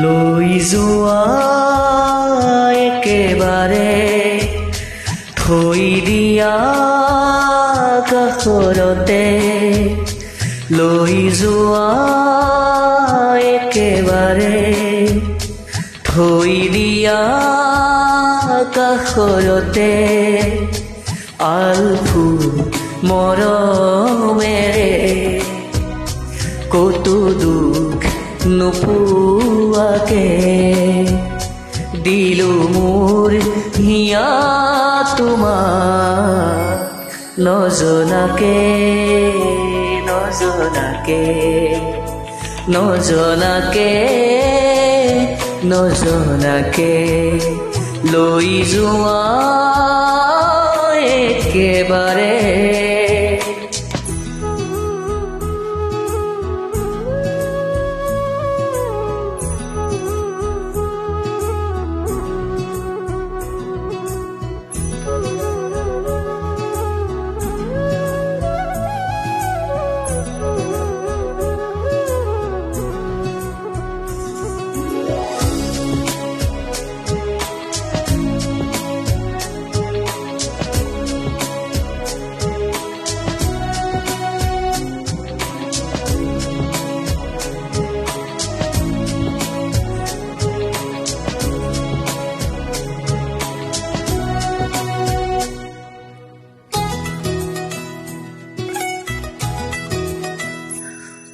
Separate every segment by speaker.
Speaker 1: লৈ যোৱা একেবাৰে থৈ দিয়া কাষৰতে, লৈ যোৱা একেবাৰে থৈ দিয়া কাষৰতে, আলফুল মৰমেৰে কতো দুখ নোপোৱাকে দিলো মোৰ হিয়া তোমাক, নজনাকে নজনাকে নজনাকে নজনাকে লৈ যোৱা একেবাৰে।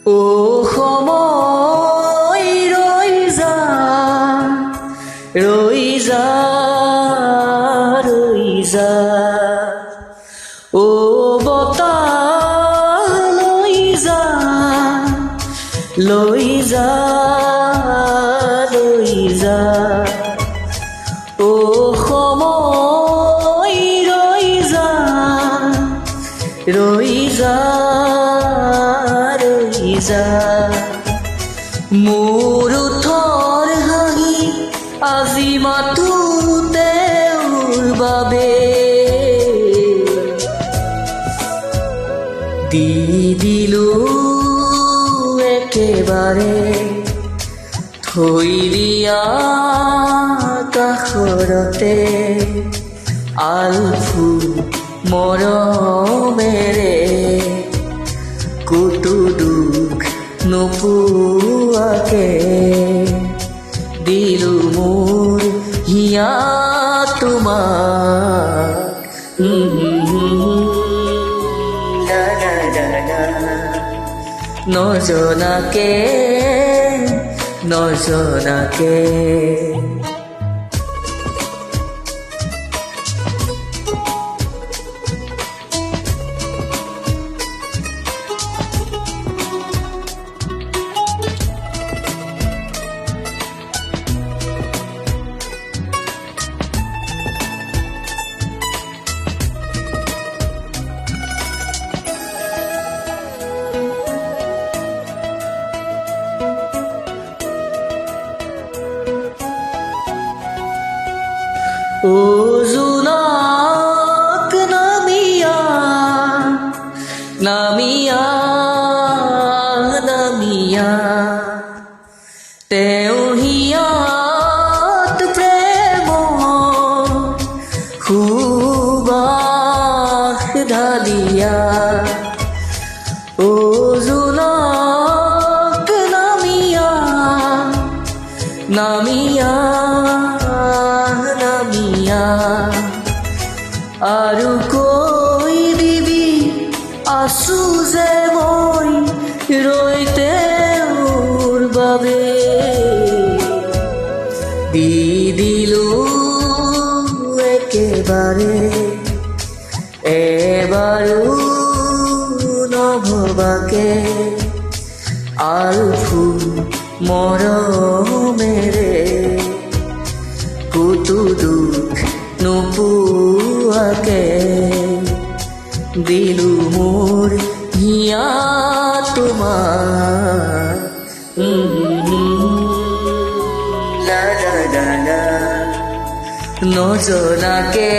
Speaker 1: ও সময় ৰৈ যা ৰৈ যা ৰৈ যা, ও বতাহ লৈ যা লৈ যা লৈ যা, ও সময় ৰৈ যা ৰৈ যা ৰৈ যা, মোৰ ওঠৰ হাঁহি আজি মাথোতে ওৰ বাবে দি দিলো একেবাৰে থৈ দিয়া কাষৰতে, আলফুল মৰমেৰে কতো দুখ নোপোৱাকে দিলো মোৰ হিয়া তোমাক, নজনাকে নজনাকে। ও জোনাক নামিয়া নামিয়া নামিয়া, তেওঁ হিয়াত প্ৰেমৰ সুবাস ঢালিয়া, ও জোনাক নামিয়া নামিয়া নামিয়া, আৰু কৈ দিবি আছো যে মই ৰৈ তেওঁৰ বাবে, দি দিলো একেবাৰে এবাৰো নভবাকে আলফুল মৰমেৰে কুতো দুখ নোপোৱাকে দিলো মোৰ হিয়া তোমাৰ লা লা লা লা নজনাকে